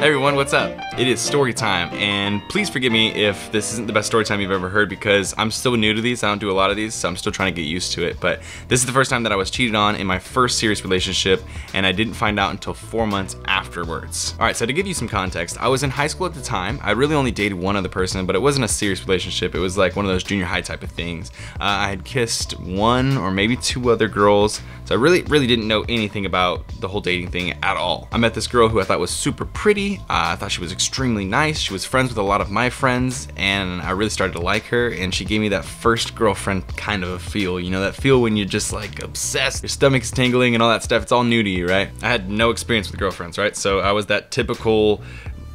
everyone, what's up? It is story time, and please forgive me if this isn't the best story time you've ever heard because I'm still new to these. I don't do a lot of these, so I'm still trying to get used to it. But this is the first time that I was cheated on in my first serious relationship, and I didn't find out until 4 months afterwards. All right, so to give you some context, I was in high school at the time. I really only dated one other person, but it wasn't a serious relationship. It was like one of those junior high type of things. I had kissed one or maybe two other girls, so I really didn't know anything about the whole dating thing at all. I met this girl who I thought was super pretty. I thought she was extremely nice. She was friends with a lot of my friends, and I really started to like her, and she gave me that first girlfriend kind of a feel. You know, that feel when you're just like obsessed, your stomach's tingling and all that stuff. It's all new to you, right? I had no experience with girlfriends, right? So I was that typical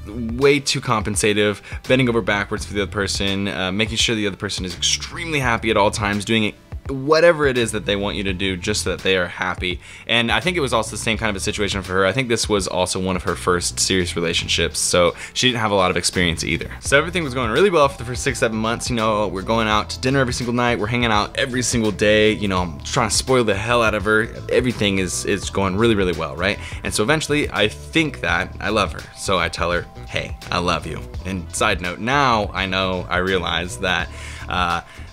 way too compensative, bending over backwards for the other person, making sure the other person is extremely happy at all times, doing it whatever it is that they want you to do just so that they are happy. And I think it was also the same kind of a situation for her. I think this was also one of her first serious relationships, so she didn't have a lot of experience either. So everything was going really well for the first 6-7 months. You know, we're going out to dinner every single night, we're hanging out every single day, you know, I'm trying to spoil the hell out of her. Everything is going really well, right? And so eventually I think that I love her, so I tell her, hey, I love you. And side note, now I realize that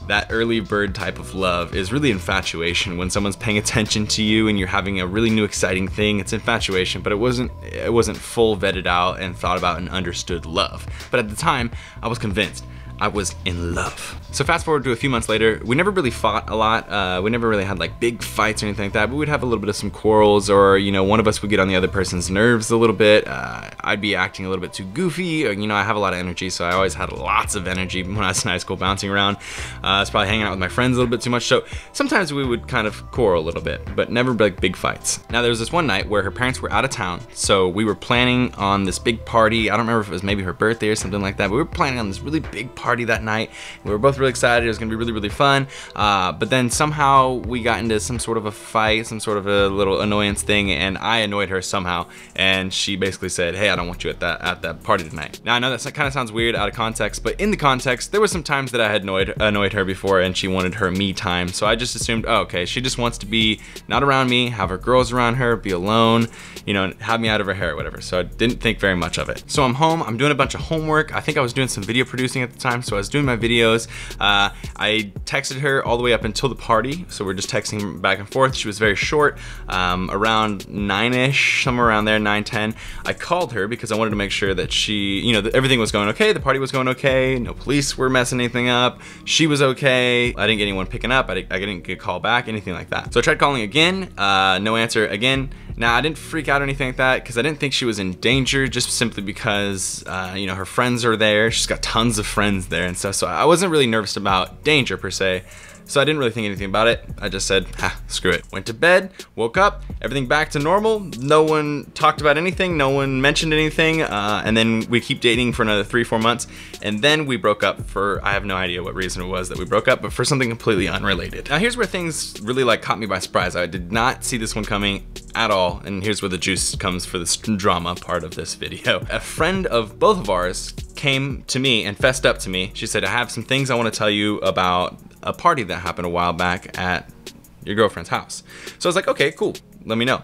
that early bird type of love is really infatuation. When someone's paying attention to you and you're having a really new exciting thing, it's infatuation, but it wasn't full vetted out and thought about and understood love. But at the time, I was convinced. I was in love. So fast forward to a few months later, we never really fought a lot. We never really had like big fights or anything like that, but we'd have a little bit of some quarrels, or you know, one of us would get on the other person's nerves a little bit. I'd be acting a little bit too goofy, or, you know, I have a lot of energy, so I always had lots of energy when I was in high school, bouncing around. I was probably hanging out with my friends a little bit too much, so sometimes we would kind of quarrel a little bit, but never like big fights. Now there was this one night where her parents were out of town, so we were planning on this big party. I don't remember if it was maybe her birthday or something like that, but we were planning on this really big party that night. We were both really excited. It was gonna be really fun. But then somehow we got into some sort of a fight, some sort of a little annoyance thing, and I annoyed her somehow. And she basically said, "Hey, I don't want you at that party tonight." Now I know that kind of sounds weird out of context, but in the context, there were some times that I had annoyed her before, and she wanted her me time. So I just assumed, oh, okay, she just wants to be not around me, have her girls around her, be alone, you know, have me out of her hair or whatever. So I didn't think very much of it. So I'm home. I'm doing a bunch of homework. I think I was doing some video producing at the time, so I was doing my videos. I texted her all the way up until the party, so we're just texting back and forth. She was very short, around 9-ish, somewhere around there, 9-10. I called her because I wanted to make sure that she, you know, everything was going okay, the party was going okay, no police were messing anything up, she was okay, I didn't get anyone picking up, I didn't get a call back, anything like that. So I tried calling again, no answer again. Now, I didn't freak out or anything like that because I didn't think she was in danger, just simply because, you know, her friends are there. She's got tons of friends there and stuff, so I wasn't really nervous about danger per se. So I didn't really think anything about it. I just said, screw it. Went to bed, woke up, everything back to normal. No one talked about anything, no one mentioned anything, and then we keep dating for another 3-4 months, and then we broke up for, I have no idea what reason it was that we broke up, but for something completely unrelated. Now here's where things really like caught me by surprise. I did not see this one coming at all, and here's where the juice comes for this drama part of this video. A friend of both of ours came to me and fessed up to me. She said, I have some things I want to tell you about a party that happened a while back at your girlfriend's house. So I was like, okay, cool, let me know.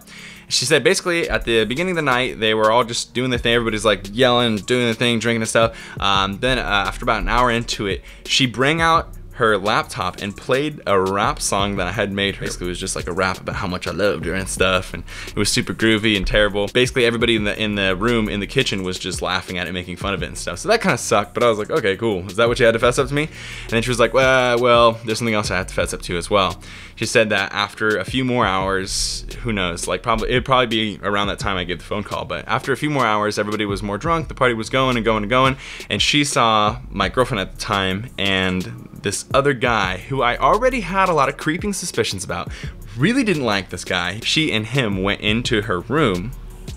She said basically at the beginning of the night, they were all just doing their thing. Everybody's like yelling, doing their thing, drinking and stuff. Then after about an hour into it, she bring out her laptop and played a rap song that I had made her. Basically it was just like a rap about how much I loved her and stuff, and it was super groovy and terrible. Basically everybody in the room in the kitchen was just laughing at it, making fun of it and stuff. So that kind of sucked, but I was like, okay, cool. Is that what you had to fess up to me? And then she was like, well, there's something else I have to fess up to as well. She said that after a few more hours, who knows, like it'd probably be around that time I gave the phone call, but after a few more hours, everybody was more drunk, the party was going and going and going, and she saw my girlfriend at the time and this other guy who I already had a lot of creeping suspicions about. Really didn't like this guy. She and him went into her room,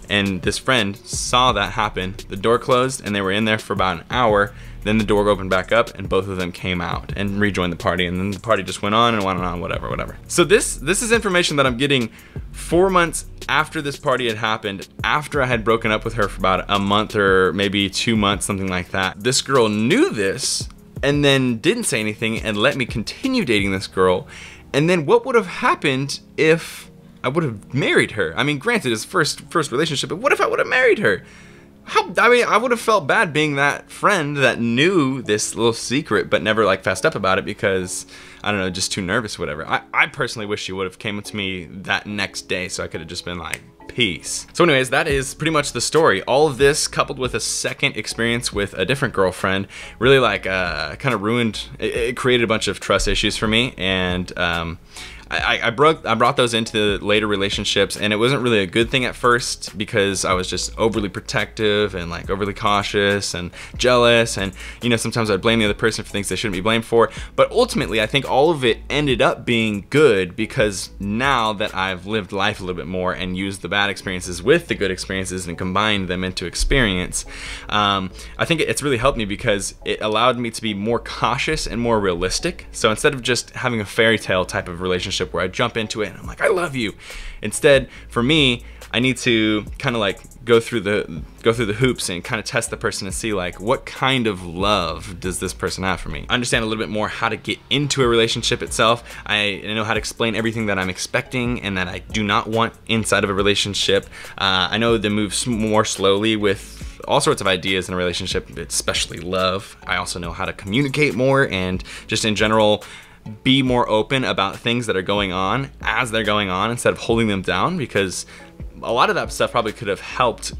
and this friend saw that happen. The door closed and they were in there for about an hour. Then the door opened back up and both of them came out and rejoined the party, and then the party just went on and went on, whatever. So this is information that I'm getting 4 months after this party had happened, after I had broken up with her for about a month or maybe 2 months, something like that. This girl knew this and then didn't say anything and let me continue dating this girl. And then what would have happened if I would have married her? I mean, granted, it's first relationship, but what if I would have married her? I mean, I would have felt bad being that friend that knew this little secret but never like fessed up about it because, I don't know, just too nervous or whatever. I personally wish she would have came to me that next day so I could have just been like, peace. So anyways, that is pretty much the story. All of this coupled with a second experience with a different girlfriend really like kind of ruined, it created a bunch of trust issues for me, and I brought those into the later relationships, and it wasn't really a good thing at first because I was just overly protective and like overly cautious and jealous, and you know, sometimes I'd blame the other person for things they shouldn't be blamed for. But ultimately, I think all of it ended up being good because now that I've lived life a little bit more and used the bad experiences with the good experiences and combined them into experience, I think it's really helped me because it allowed me to be more cautious and more realistic. So instead of just having a fairy tale type of relationship where I jump into it and I'm like, I love you. Instead, for me, I need to kind of like go through the hoops and kind of test the person and see like, what kind of love does this person have for me? I understand a little bit more how to get into a relationship itself. I know how to explain everything that I'm expecting and that I do not want inside of a relationship. I know to move more slowly with all sorts of ideas in a relationship, especially love. I also know how to communicate more and just in general be more open about things that are going on as they're going on instead of holding them down, because a lot of that stuff probably could have helped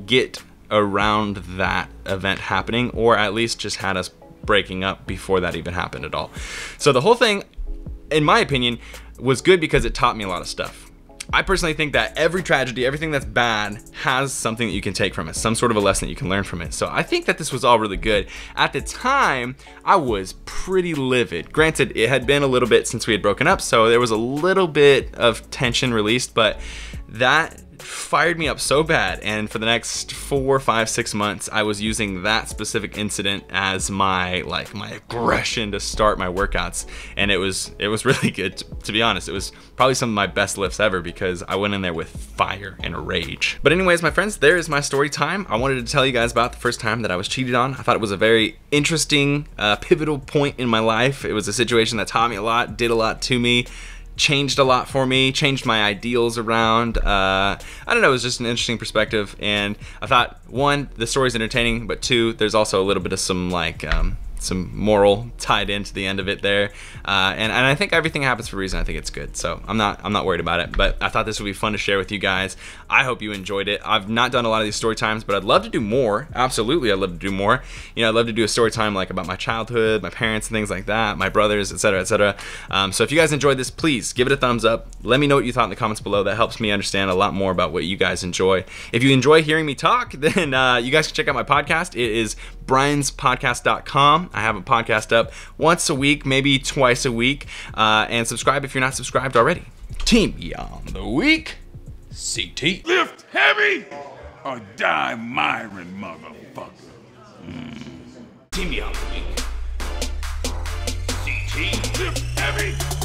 get around that event happening, or at least just had us breaking up before that even happened at all. So the whole thing, in my opinion, was good because it taught me a lot of stuff. I personally think that every tragedy, everything that's bad, has something that you can take from it, some sort of a lesson that you can learn from it. So I think that this was all really good. At the time, I was pretty livid. Granted, it had been a little bit since we had broken up, so there was a little bit of tension released, but that fired me up so bad, and for the next 4, 5, 6 months I was using that specific incident as my aggression to start my workouts, and it was really good, to be honest. It was probably some of my best lifts ever because I went in there with fire and rage. But anyways, my friends, there is my story time. I wanted to tell you guys about the first time that I was cheated on. I thought it was a very interesting pivotal point in my life. It was a situation that taught me a lot, did a lot to me, changed a lot for me, changed my ideals around. I don't know, it was just an interesting perspective, and I thought, one, the story's entertaining, but two, there's also a little bit of some like some moral tied into the end of it there, and I think everything happens for a reason. I think it's good, so I'm not worried about it, but I thought this would be fun to share with you guys. I hope you enjoyed it. I've not done a lot of these story times, but I'd love to do more. Absolutely, I'd love to do more. You know, I'd love to do a story time like about my childhood, my parents and things like that, my brothers, etc., etc. So if you guys enjoyed this, please give it a thumbs up. Let me know what you thought in the comments below. That helps me understand a lot more about what you guys enjoy. If you enjoy hearing me talk, then you guys can check out my podcast. It is brianspodcast.com. I have a podcast up once a week, maybe twice a week, and subscribe if you're not subscribed already. Team Beyond the Week, CT. Lift heavy or die Myron, motherfucker. Team Beyond the Week, CT. Lift heavy